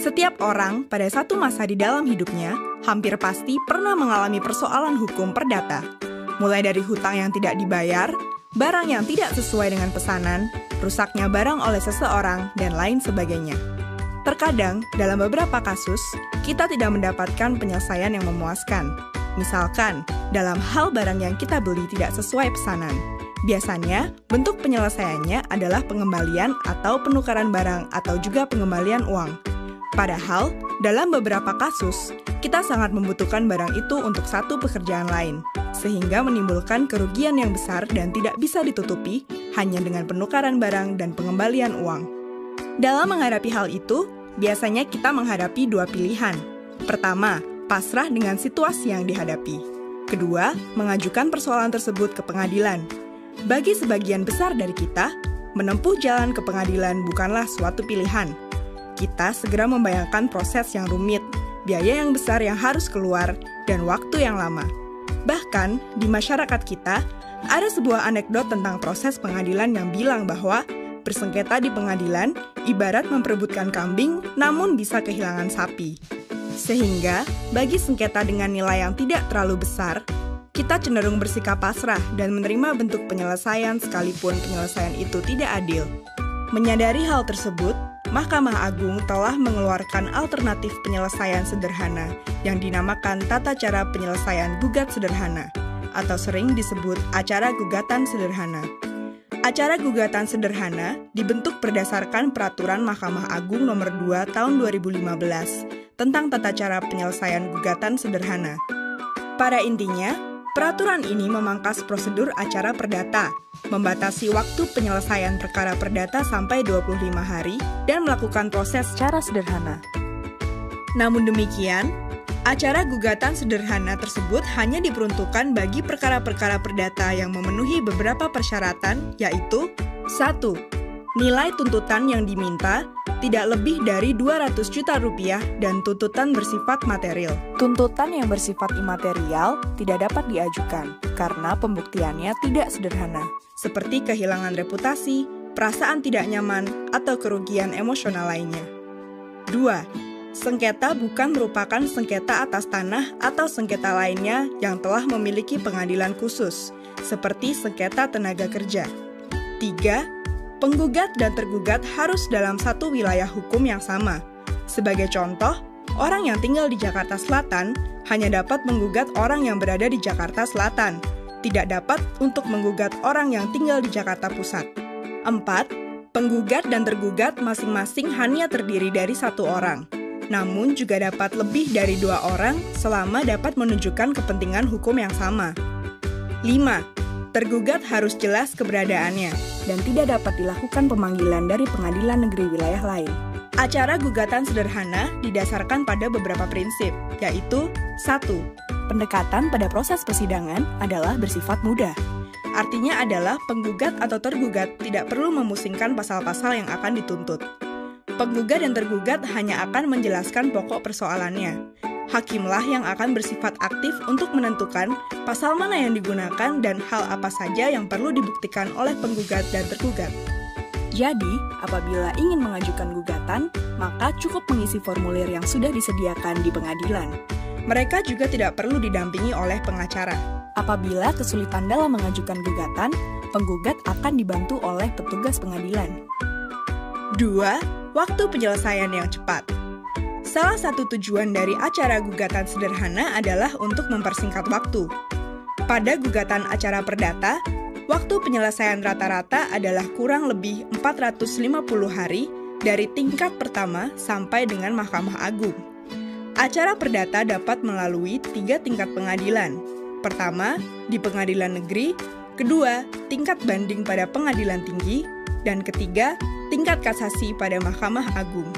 Setiap orang pada satu masa di dalam hidupnya hampir pasti pernah mengalami persoalan hukum perdata. Mulai dari hutang yang tidak dibayar, barang yang tidak sesuai dengan pesanan, rusaknya barang oleh seseorang, dan lain sebagainya. Terkadang, dalam beberapa kasus, kita tidak mendapatkan penyelesaian yang memuaskan. Misalkan, dalam hal barang yang kita beli tidak sesuai pesanan. Biasanya, bentuk penyelesaiannya adalah pengembalian atau penukaran barang atau juga pengembalian uang. Padahal, dalam beberapa kasus, kita sangat membutuhkan barang itu untuk satu pekerjaan lain, sehingga menimbulkan kerugian yang besar dan tidak bisa ditutupi hanya dengan penukaran barang dan pengembalian uang. Dalam menghadapi hal itu, biasanya kita menghadapi dua pilihan. Pertama, pasrah dengan situasi yang dihadapi. Kedua, mengajukan persoalan tersebut ke pengadilan. Bagi sebagian besar dari kita, menempuh jalan ke pengadilan bukanlah suatu pilihan. Kita segera membayangkan proses yang rumit, biaya yang besar yang harus keluar, dan waktu yang lama. Bahkan, di masyarakat kita, ada sebuah anekdot tentang proses pengadilan yang bilang bahwa bersengketa di pengadilan ibarat memperebutkan kambing, namun bisa kehilangan sapi. Sehingga, bagi sengketa dengan nilai yang tidak terlalu besar, kita cenderung bersikap pasrah dan menerima bentuk penyelesaian sekalipun penyelesaian itu tidak adil. Menyadari hal tersebut, Mahkamah Agung telah mengeluarkan alternatif penyelesaian sederhana yang dinamakan Tata Cara Penyelesaian Gugat Sederhana, atau sering disebut Acara Gugatan Sederhana. Acara Gugatan Sederhana dibentuk berdasarkan Peraturan Mahkamah Agung Nomor 2 Tahun 2015 tentang Tata Cara Penyelesaian Gugatan Sederhana. Pada intinya, peraturan ini memangkas prosedur acara perdata, membatasi waktu penyelesaian perkara perdata sampai 25 hari, dan melakukan proses secara sederhana. Namun demikian, acara gugatan sederhana tersebut hanya diperuntukkan bagi perkara-perkara perdata yang memenuhi beberapa persyaratan, yaitu 1. Nilai tuntutan yang diminta tidak lebih dari 200 juta rupiah dan tuntutan bersifat material. Tuntutan yang bersifat imaterial tidak dapat diajukan karena pembuktiannya tidak sederhana, seperti kehilangan reputasi, perasaan tidak nyaman, atau kerugian emosional lainnya. 2. Sengketa bukan merupakan sengketa atas tanah atau sengketa lainnya yang telah memiliki pengadilan khusus, seperti sengketa tenaga kerja. 3. Penggugat dan tergugat harus dalam satu wilayah hukum yang sama. Sebagai contoh, orang yang tinggal di Jakarta Selatan hanya dapat menggugat orang yang berada di Jakarta Selatan, tidak dapat untuk menggugat orang yang tinggal di Jakarta Pusat. 4. Penggugat dan tergugat masing-masing hanya terdiri dari satu orang, namun juga dapat lebih dari 2 orang selama dapat menunjukkan kepentingan hukum yang sama. 5. Tergugat harus jelas keberadaannya dan tidak dapat dilakukan pemanggilan dari pengadilan negeri wilayah lain. Acara gugatan sederhana didasarkan pada beberapa prinsip, yaitu 1. Pendekatan pada proses persidangan adalah bersifat mudah. Artinya adalah penggugat atau tergugat tidak perlu memusingkan pasal-pasal yang akan dituntut. Penggugat dan tergugat hanya akan menjelaskan pokok persoalannya. Hakimlah yang akan bersifat aktif untuk menentukan pasal mana yang digunakan dan hal apa saja yang perlu dibuktikan oleh penggugat dan tergugat. Jadi, apabila ingin mengajukan gugatan, maka cukup mengisi formulir yang sudah disediakan di pengadilan. Mereka juga tidak perlu didampingi oleh pengacara. Apabila kesulitan dalam mengajukan gugatan, penggugat akan dibantu oleh petugas pengadilan. 2. Waktu penyelesaian yang cepat. Salah satu tujuan dari acara gugatan sederhana adalah untuk mempersingkat waktu. Pada gugatan acara perdata, waktu penyelesaian rata-rata adalah kurang lebih 450 hari dari tingkat pertama sampai dengan Mahkamah Agung. Acara perdata dapat melalui 3 tingkat pengadilan. Pertama, di pengadilan negeri, kedua, tingkat banding pada pengadilan tinggi, dan ketiga, tingkat kasasi pada Mahkamah Agung.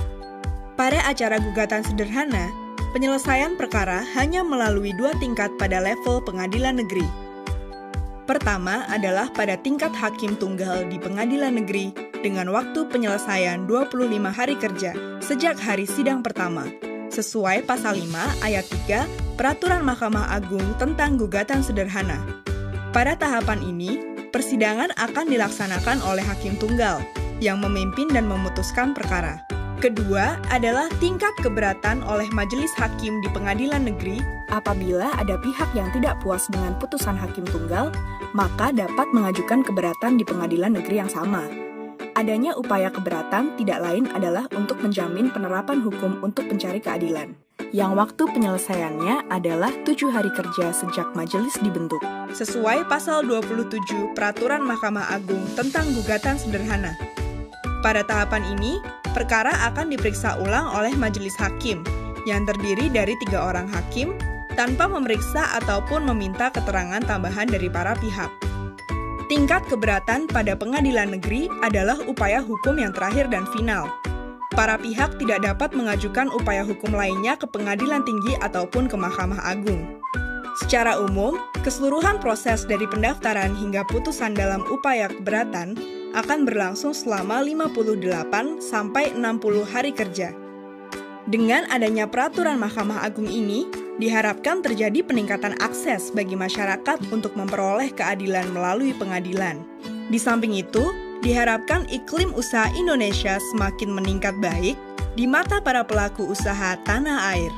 Pada acara gugatan sederhana, penyelesaian perkara hanya melalui 2 tingkat pada level pengadilan negeri. Pertama adalah pada tingkat hakim tunggal di pengadilan negeri dengan waktu penyelesaian 25 hari kerja sejak hari sidang pertama, sesuai pasal 5 ayat 3 Peraturan Mahkamah Agung tentang Gugatan Sederhana. Pada tahapan ini, persidangan akan dilaksanakan oleh hakim tunggal yang memimpin dan memutuskan perkara. Kedua adalah tingkat keberatan oleh majelis hakim di pengadilan negeri. Apabila ada pihak yang tidak puas dengan putusan hakim tunggal, maka dapat mengajukan keberatan di pengadilan negeri yang sama. Adanya upaya keberatan tidak lain adalah untuk menjamin penerapan hukum untuk pencari keadilan, yang waktu penyelesaiannya adalah 7 hari kerja sejak majelis dibentuk. Sesuai pasal 27 Peraturan Mahkamah Agung tentang gugatan sederhana. Pada tahapan ini, perkara akan diperiksa ulang oleh majelis hakim, yang terdiri dari 3 orang hakim, tanpa memeriksa ataupun meminta keterangan tambahan dari para pihak. Tingkat keberatan pada pengadilan negeri adalah upaya hukum yang terakhir dan final. Para pihak tidak dapat mengajukan upaya hukum lainnya ke pengadilan tinggi ataupun ke Mahkamah Agung. Secara umum, keseluruhan proses dari pendaftaran hingga putusan dalam upaya keberatan akan berlangsung selama 58 sampai 60 hari kerja. Dengan adanya peraturan Mahkamah Agung ini, diharapkan terjadi peningkatan akses bagi masyarakat untuk memperoleh keadilan melalui pengadilan. Di samping itu, diharapkan iklim usaha Indonesia semakin meningkat baik di mata para pelaku usaha tanah air.